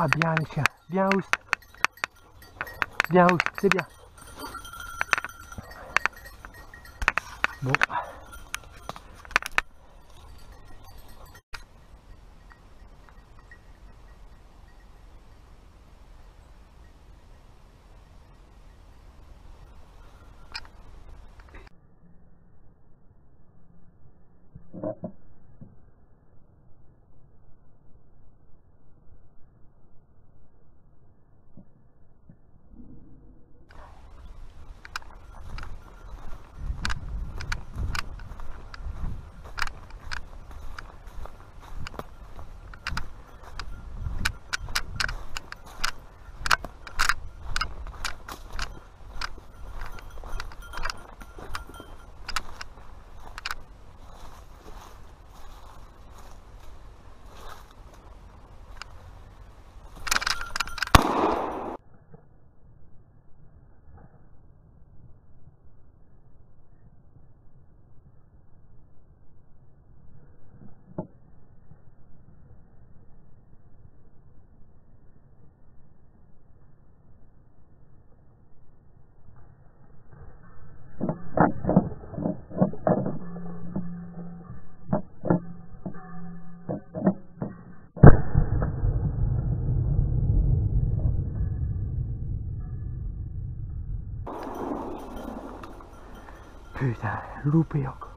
Ah, bien les chiens, bien Oust. Bien Oust, c'est bien. Bon. Putain, loupé encore.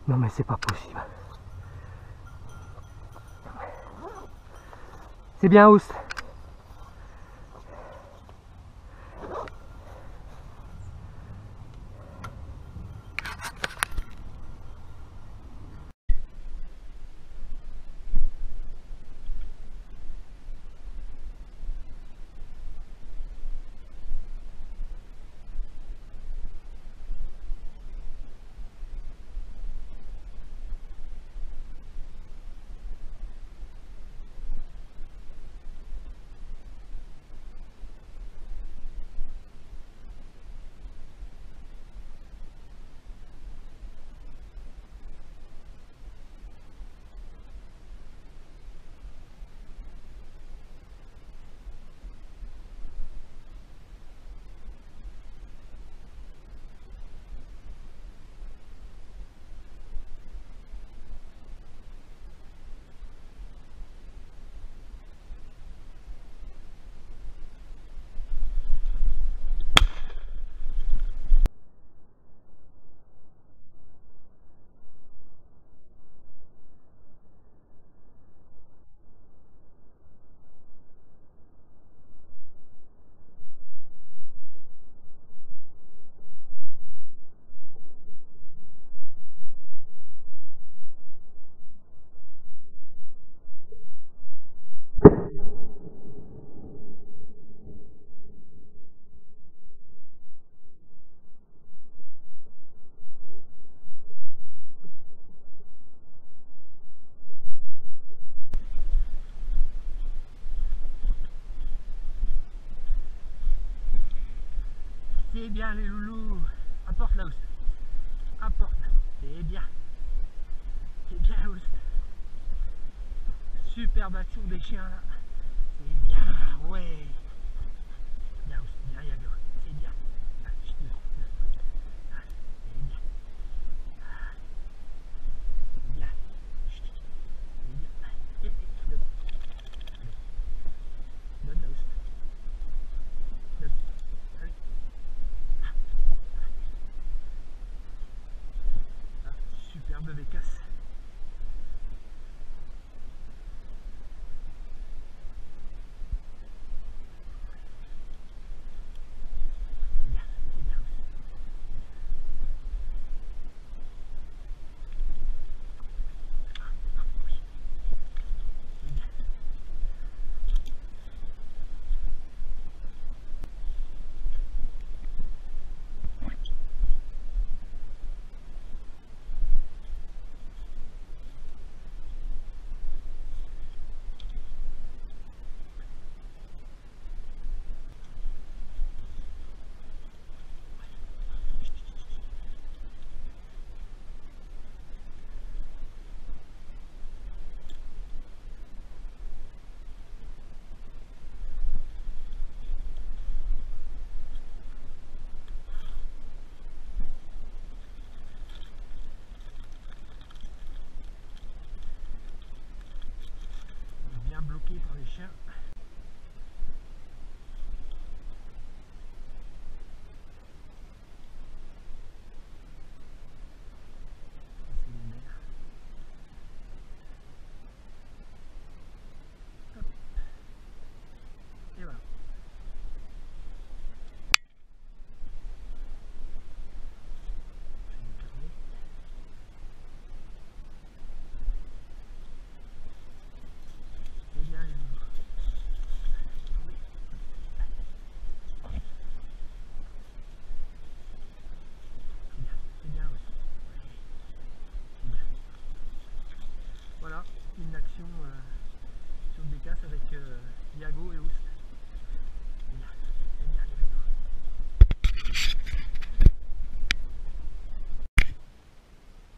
Non mais c'est pas possible. C'est bien Oust. C'est bien les loulous. Apporte là Oust. Apporte. C'est bien. C'est bien Oust. Superbe action des chiens là. C'est bien, ouais. Bien Oust, bien Yago. C'est bien. Ah, c'est bien. C'est bien. C'est bien. Donne la Oust. Donne. Allez. Ah, superbe bécasse. attaqué par les chiens. C'est les mères. Hop. Et voilà. Voilà, une action sur le Bécasse avec Yago et Oust.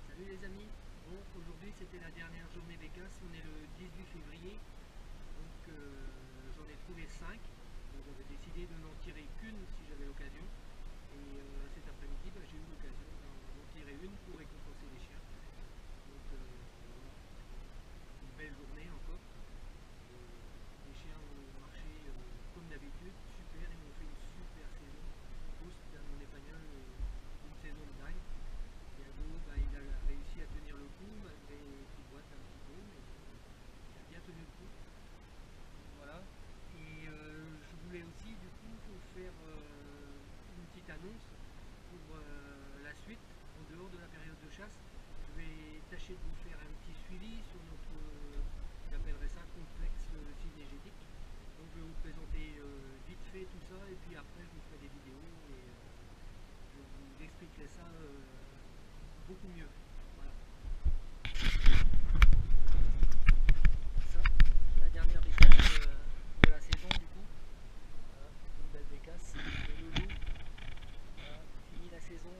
Salut les amis, bon aujourd'hui c'était la dernière journée Bécasse, on est le 18 février, donc j'en ai trouvé 5, donc j'avais décidé de n'en tirer qu'une si j'avais l'occasion, et cet après-midi j'ai eu l'occasion d'en tirer une pour récompenser les chiens, donc voilà, une belle journée encore, les chiens ont marché comme d'habitude, super, ils m'ont fait une super saison, tous dans mon espagnol, une saison de dingue. Yago, il a réussi à tenir le coup malgré qu'il boite un petit peu, mais il a bien tenu le coup. Voilà. Et je voulais aussi du coup vous faire une petite annonce pour la suite, en dehors de la période de chasse. Je vais tâcher de vous faire un petit suivi sur notre, j'appellerais ça complexe synégétique. Donc je vais vous présenter vite fait tout ça, et puis après je vous ferai des vidéos et je vous expliquerai ça beaucoup mieux. Voilà. Ça, la dernière bécasse de la saison du coup. Voilà, une belle bécasse. Le loulou. Voilà, fini la saison.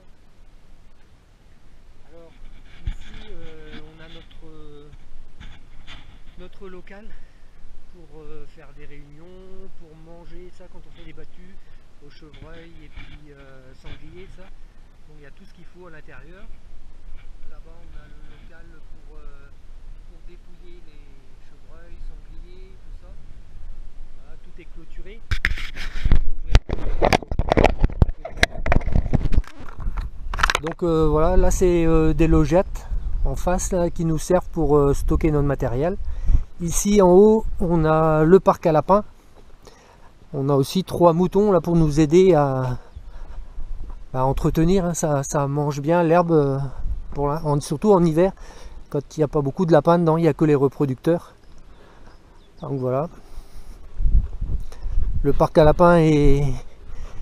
Alors ici on a notre local pour faire des réunions, pour manger ça quand on fait des battues au chevreuil et puis sanglier, ça. Donc il y a tout ce qu'il faut à l'intérieur. Là-bas on a le local pour dépouiller les chevreuils, sangliers, tout ça. Voilà, tout est clôturé. Donc voilà, là c'est des logettes en face là, qui nous servent pour stocker notre matériel. Ici en haut on a le parc à lapins. On a aussi 3 moutons là pour nous aider à entretenir, hein. Ça mange bien l'herbe. Surtout en hiver, quand il n'y a pas beaucoup de lapins dedans, il n'y a que les reproducteurs. Donc voilà. Le parc à lapins est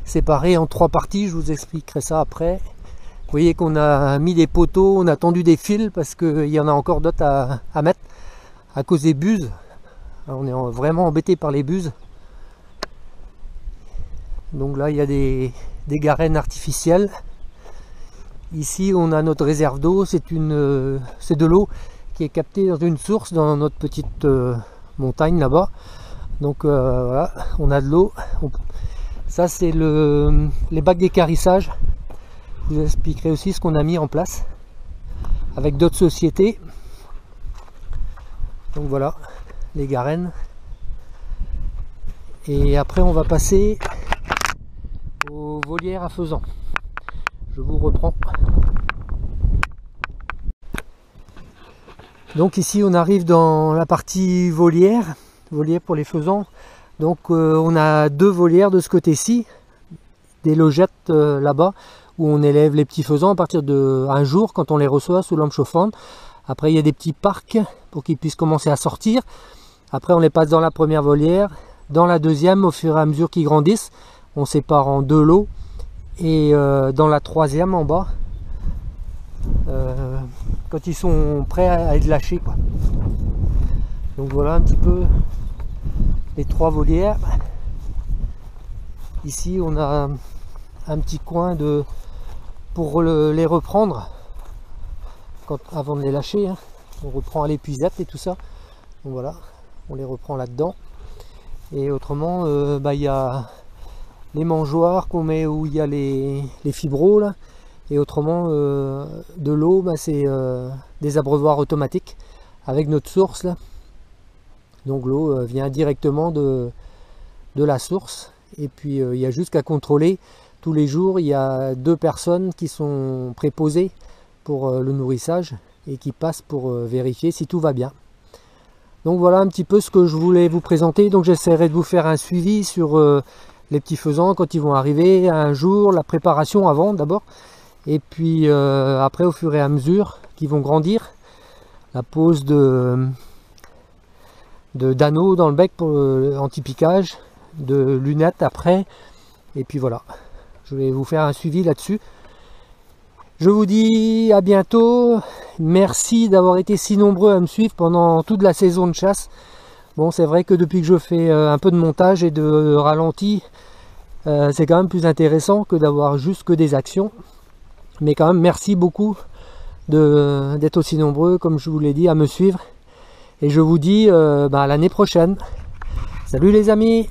séparé en 3 parties, je vous expliquerai ça après. Vous voyez qu'on a mis des poteaux, on a tendu des fils parce qu'il y en a encore d'autres à mettre à cause des buses. Alors on est vraiment embêté par les buses. Donc là il y a des garennes artificielles. Ici on a notre réserve d'eau, c'est de l'eau qui est captée dans une source dans notre petite montagne là-bas. Donc voilà, on a de l'eau. Ça c'est les bacs d'équarrissage. Je vous expliquerai aussi ce qu'on a mis en place avec d'autres sociétés. Donc voilà, les garennes. Et après on va passer aux volières à faisans. Je vous reprends. Donc ici on arrive dans la partie volière pour les faisans. Donc on a 2 volières de ce côté-ci, des logettes là-bas où on élève les petits faisans à partir de un jour quand on les reçoit sous lampe chauffante. Après il y a des petits parcs pour qu'ils puissent commencer à sortir. Après on les passe dans la première volière, dans la deuxième au fur et à mesure qu'ils grandissent. On sépare en 2 lots. Et dans la troisième en bas, quand ils sont prêts à être lâchés, quoi. Donc voilà un petit peu les 3 volières. Ici on a un petit coin pour les reprendre avant de les lâcher, hein. On reprend à l'épuisette et tout ça. Donc voilà, on les reprend là-dedans. Et autrement, il y a les mangeoires qu'on met où il y a les fibros là, et autrement de l'eau, c'est des abreuvoirs automatiques avec notre source là. Donc l'eau vient directement de la source. Et puis il y a juste qu'à contrôler. Tous les jours, il y a 2 personnes qui sont préposées pour le nourrissage et qui passent pour vérifier si tout va bien. Donc voilà un petit peu ce que je voulais vous présenter. Donc j'essaierai de vous faire un suivi sur les petits faisans quand ils vont arriver un jour, la préparation avant d'abord, et puis après au fur et à mesure qu'ils vont grandir, la pose d'anneaux dans le bec pour anti-piquage, de lunettes après, et puis voilà. Je vais vous faire un suivi là-dessus. Je vous dis à bientôt. Merci d'avoir été si nombreux à me suivre pendant toute la saison de chasse. Bon, c'est vrai que depuis que je fais un peu de montage et de ralenti, c'est quand même plus intéressant que d'avoir juste que des actions. Mais quand même, merci beaucoup d'être aussi nombreux, comme je vous l'ai dit, à me suivre. Et je vous dis à l'année prochaine. Salut les amis!